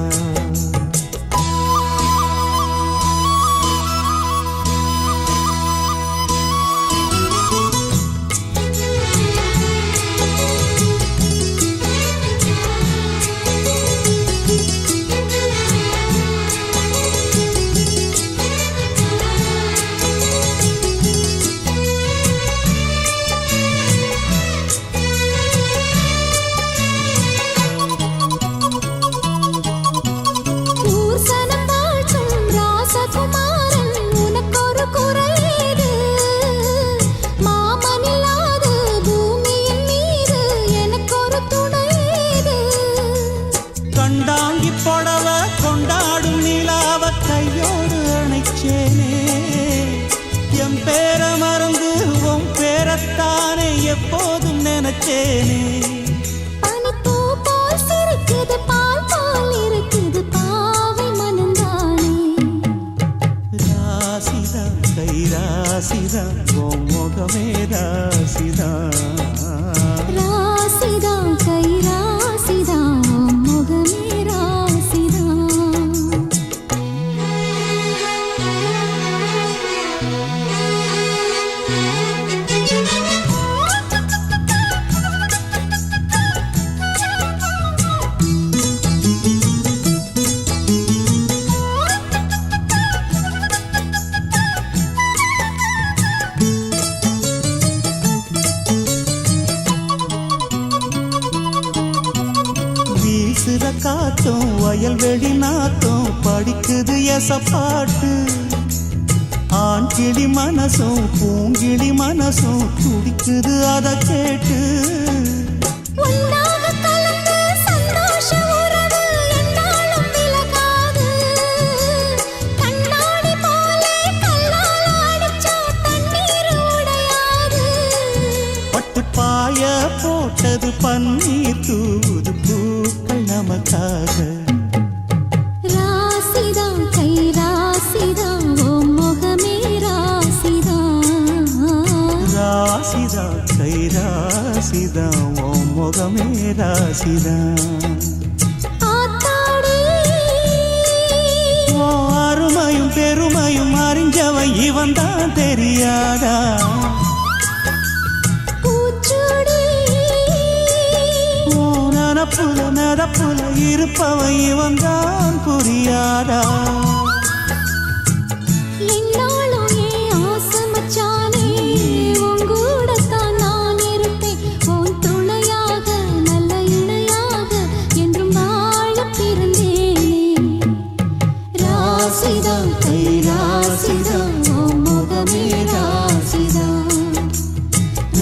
கண்டாங்கி புடவ கொண்டாடும் நிலாவ கையோடு அணைச்சேனே, என் பேர மறந்து உன் பேரத்தானே எப்போதும் நினைச்சேனே. பனிப்பூ போல் சிரிக்குது பால் போல் இருக்குது பாவை மனந்தானே. ராசிதா கை ராசிதா ஓ முகமே ராசிதா. ராசிதா கை ராசிதா முகமே ராசிதா. காத்தும் வயல்வெளி நாத்தும் படிக்குது எசப்பாட்டு. ஆண் கிளி மனசும் பூங்கிளி மனசும் துடிக்குது அத கேட்டு. ஒன்னாக கலந்து சந்தோஷ உறவு என்னாலும் விலகாது. கண்ணாடி போலே கல்லால் அடிச்சா தண்ணீர் உடையாது. பட்டு பாய போட்டது பன்னீர் தூது பூக்கள் நமக்காக. ராசிதான் கை ராசிதான் ஓ முகமே ராசிதான். ராசிதா கை ராசிதா ஓ முகமே ராசிதா. ஆத்தாடி ஓ அருமையும் பெருமையும் அறிஞ்சவன் இவன் தான் தெரியாதா. பூச்சூடி ஓ நனப்புல நடப்புல இருப்பவன் இவன் தான் புரியாதா. என்னாலும் ஏன் ஆசை மச்சானே உங்கூடத்தான் நான் இருப்பேன். உன் துணையாக நல்ல இணையாக என்றும் வாழ பிறந்தேனே. ராசிதான் கை ராசிதான் ஓ முகமே ராசிதான்.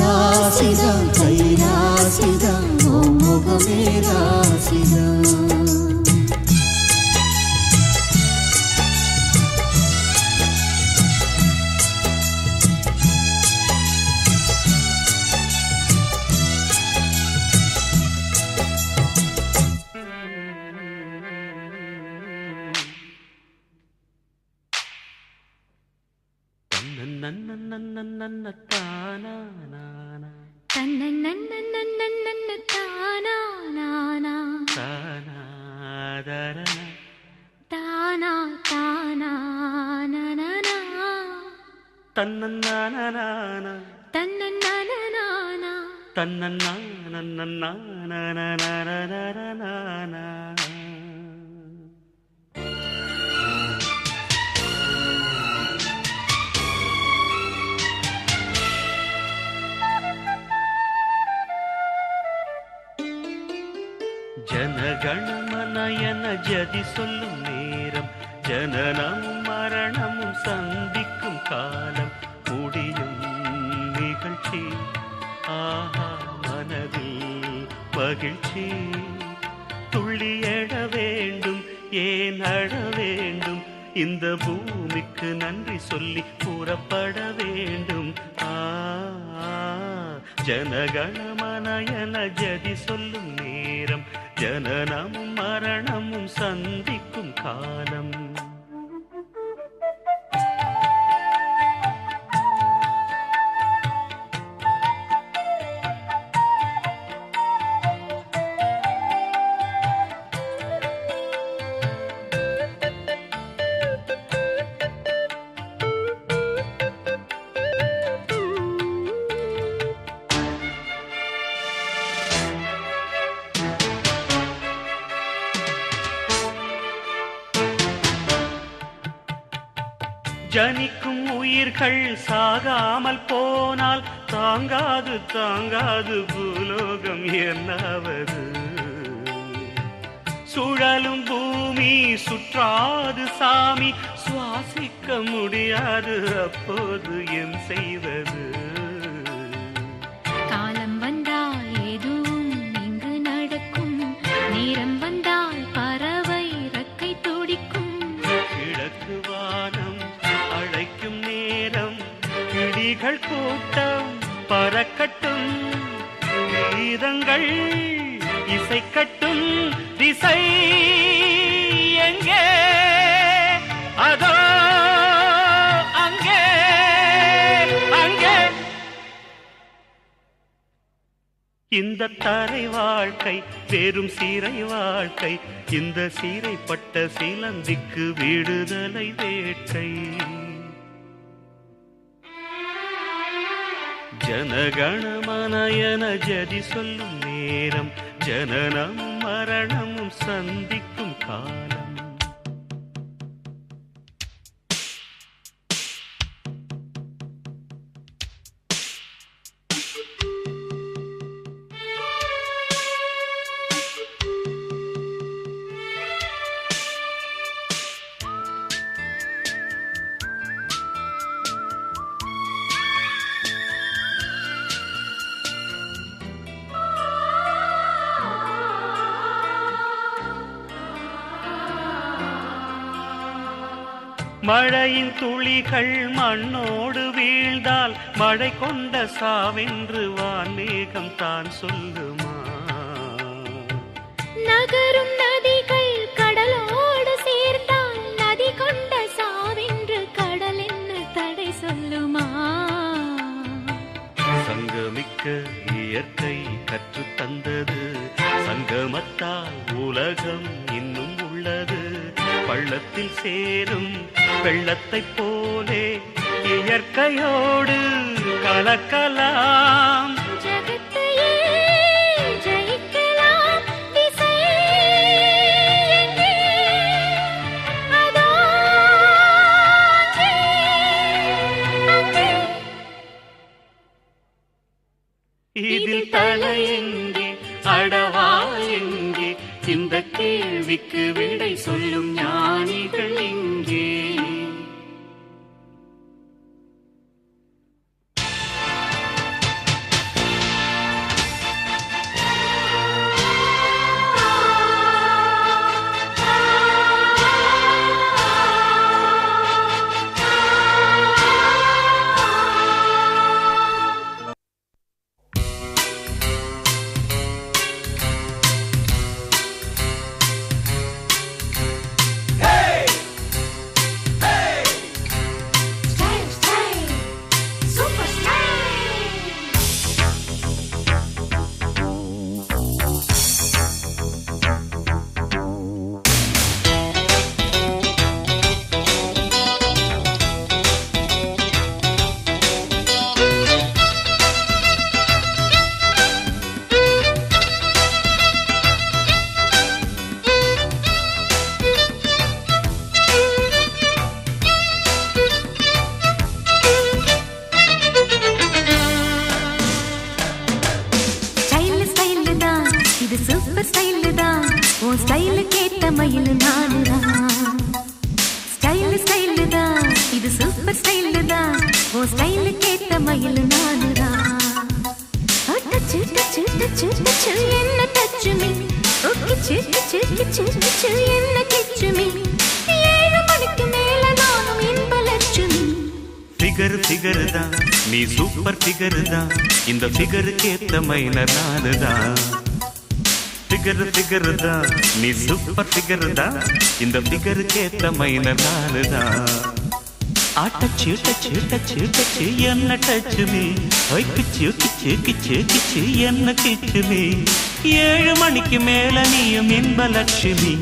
ராசிதான் கை ராசிதான் ஓ முகமே ராசிதான். தன்ன நன்ன நன்ன நன்ன தானா நானா தானா தானா நனனா தன்னன்னானானா தன்ன நனனானா தன்னன்னானானானானானானானா. ஜனகணமனயன ஜதி சொல்லும் நேரம், ஜனனமும் மரணமும் சந்திக்கும் காலம், முடியும் நிகழ்ச்சி ஆஹா மனதில் மகிழ்ச்சி. துள்ளி எழ வேண்டும் ஏன் அழ வேண்டும், இந்த பூமிக்கு நன்றி சொல்லி கூறப்பட வேண்டும். ஜனகணமனயன ஜதி சொல்லும் நேரம், ஜனனமும் மரணமும் சந்திக்கும் காலம். ஜனிக்கும் உயிர்கள் சாகாமல் போனால் தாங்காது தாங்காது பூலோகம் என்னாவது. சுழலும் பூமி சுற்றாது சாமி, சுவாசிக்க முடியாது அப்போது என் செய்வது. காலம் வந்தால் எதுவும் இங்கு நடக்கும், நேரம் வந்தால் பறவை ரக்கை துடிக்கும். கிழக்கு வானம் அழைக்கும் நேரம், கிளிகள் கூட்டம் பறக்கட்டும், கீதங்கள் இசைக்கட்டும். திசை எங்கே அதோ அங்கே அங்கே. இந்த தரை வாழ்க்கை வெறும் சீரை வாழ்க்கை, இந்த சீரைப்பட்ட சிலந்திக்கு விடுதலை வேட்கை. ஜனகணமனயன ஜதி சொல்லும் நேரம், ஜனனம் மரணமும் சந்திக்கும் காலம். மழையின் துளிகள் மண்ணோடு வீழ்ந்தால் மழை கொண்ட சாவென்று வான்மேகம் தான் சொல்லுமா? நகரும் நதிகள் கடலோடு சேர்ந்தால் நதி கொண்ட சாவென்று கடல் என்ன தடை சொல்லுமா? சங்கமிக்க இயற்கை கற்றுத் தந்தது, சங்கமத்தால் உலகம் இன்னும் உள்ளது. பள்ளத்தில் சேரும் வெள்ளத்தைப் போலே இயற்கையோடு கலக்கலாம். ஜகத்தையே ஜெயிக்கலாம், திசை எங்கே? அதோ அங்கே. இதில் தலை எங்கே, அடவா எங்கே? இந்த கேள்விக்கு விடை சொல்லும் ஞானிகள் இங்கே. Style, style, super style. Style style தான், இது சூப்பர் ஸ்டைல் தான், உன் ஸ்டைலுக்கு ஏத்த மயில் நானுதான். ஸ்டைல் ஸ்டைல் தான், இது சூப்பர் ஸ்டைல் தான், உன் ஸ்டைலுக்கு ஏத்த மயில் நானுதான். டச்சு டச்சு டச்சு டச்சு என்ன டச்சு மீ, கிச்சு கிச்சு கிச்சு கிச்சு என்ன கிச்சு மீ. 7 மணிக்கு மேல நானும் இன்ப லட்சுமி. ஃபிகர் ஃபிகர் தான், நீ சூப்பர் ஃபிகர் தான், இந்த ஃபிகருக்கு ஏத்த மைனர் நானுதான். ஃபிகர் ஃபிகர் தான், நீ சூப்பர் ஃபிகர் தான், இந்த ஃபிகருக்கு ஏத்த மைனர் நானுதான். ஆட்டச்சு டச்சு டச்சு டச்சு என்ன டச்சு மீ, கிச்சு கிச்சு கிச்சு கிச்சு என்ன கிச்சு மீ. 7 மணிக்கு மேல நீயும் இன்ப லட்சுமி.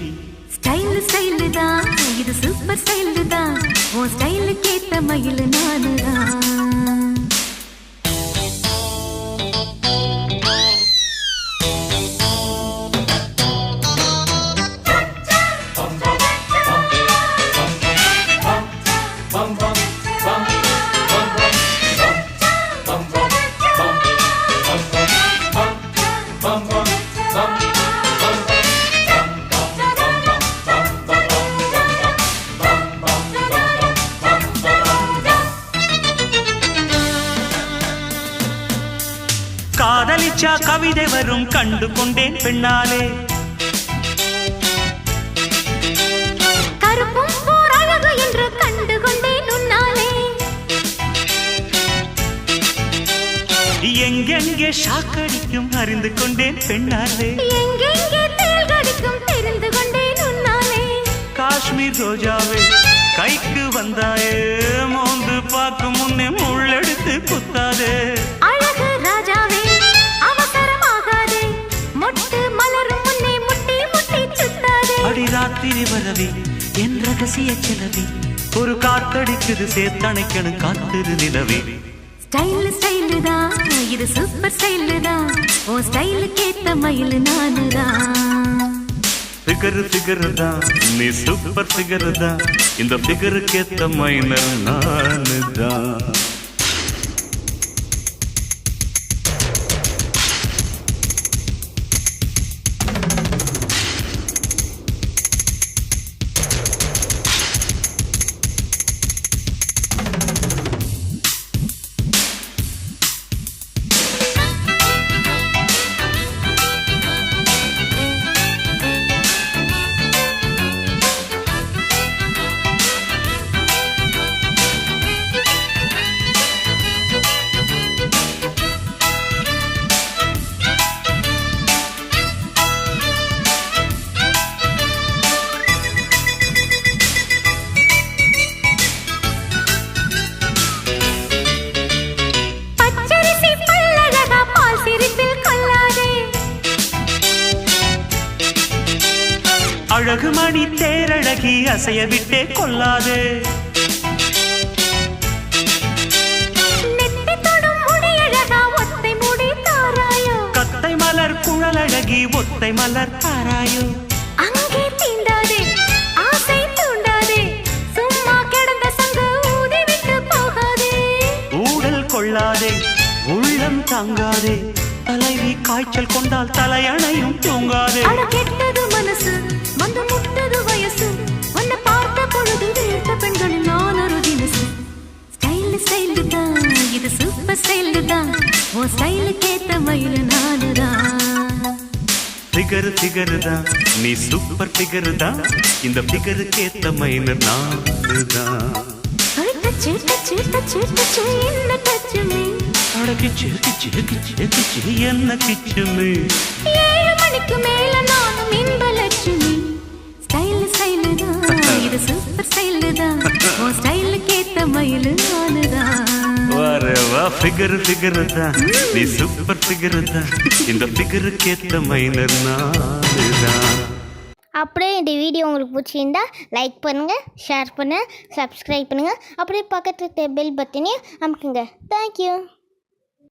ஸ்டைல் ஸ்டைல் தான், இது சூப்பர் ஸ்டைல் தான், உன் ஸ்டைலுக்கு ஏத்த மயில் நானுதான். காதலிச்சா கவிதை வரும் கண்டு கொண்டேன் பெண்ணாலே. கருப்பும் போர் அழகு என்று கண்டு கொண்டேன் உன்னாலே. எங்கெங்கே ஷாக்கடிக்கும் அறிந்து கொண்டேன் பெண்ணாலே. எங்கெங்கே தேள் கடிக்கும் தெரிந்து கொண்டேன் உன்னாலே. காஷ்மீர் ரோஜாவே கைக்கு வந்தாயே, மோந்து பார்க்கும் முன்னே முள்ளெடுத்து குத்தாதே. அழகு ராஜாவே அவசரமாகாதே, மொட்டு மலரும் முன்னே முட்டி முட்டி சுத்தாதே. அடி ராத்திரி வரவே என் ரகசிய கிளவி, ஒரு காத்தடிக்குது சேத்தணைக்கணும் காத்திரு நிலவே. ஸ்டைல் ஸ்டைல் தான், இது சூப்பர் ஸ்டைல் தான், உன் ஸ்டைலுக்கு ஏத்த மயில் நானுதான். ஃபிகர் ஃபிகர் தான், நீ சூப்பர் ஃபிகர் தான், இந்த ஃபிகருக்கு ஏத்த மைனர் நானுதான். அழகு மணி தேரழகி அசைய விட்டே கொள்ளாதே. நெத்தி தொடும் முடியழகா ஒத்தை முடி தாராயோ. கத்தை மலர் குழலழகி ஒத்தை மலர் தாராயோ. அங்கே தீண்டாதே ஆசை தூண்டாதே சும்மா கிடந்த சங்கு ஊதி விட்டு போகாதே. ஊடல் கொள்ளாதே உள்ளம் தாங்காதே தலைவி காய்ச்சல் கொண்டால் தலையணையும் தூங்காதே. அட கெட்டது மனசு வந்து முட்டது வயசு உன்னை பார்த்த பொழுது வீழ்த்த பெண்களில் நான் ஒரு தினசு. ஸ்டைல் ஸ்டைல் தான் இது சூப்பர் ஸ்டைல் தான் உன் ஸ்டைலுக்கு ஏத்த மயில நானுதான். ஃபிகர் ஃபிகர் தான் நீ சூப்பர் ஃபிகர் தான் இந்த ஃபிகருக்கு ஏத்த மைனர் நானுதான். டச்சு டச்சு டச்சு டச்சு என்ன டச்சுமே அடக்கி கிச்சு என்ன கிச்சுமே. 7 மணிக்கு மேல நானும் இன்ப லட்சுமி. ஸ்டைல் ஸ்டைல் தான் இது சூப்பர் ஸ்டைல் தான் உன் ஸ்டைலுக்கு ஏத்த மயில நானுதான். வரவா ஃபிகர் ஃபிகர் தான் நீ சூப்பர் ஃபிகர் தான் இந்த ஃபிகருக்கு ஏத்த மைனர் நானுதான். அப்படியே இந்த வீடியோ உங்களுக்கு பிடிச்சிருந்தா லைக் பண்ணுங்கள், ஷேர் பண்ணுங்கள், சப்ஸ்கிரைப் பண்ணுங்கள். அப்படியே பக்கத்தில் பெல் பட்டனையும் அமுக்குங்க. தேங்க்யூ.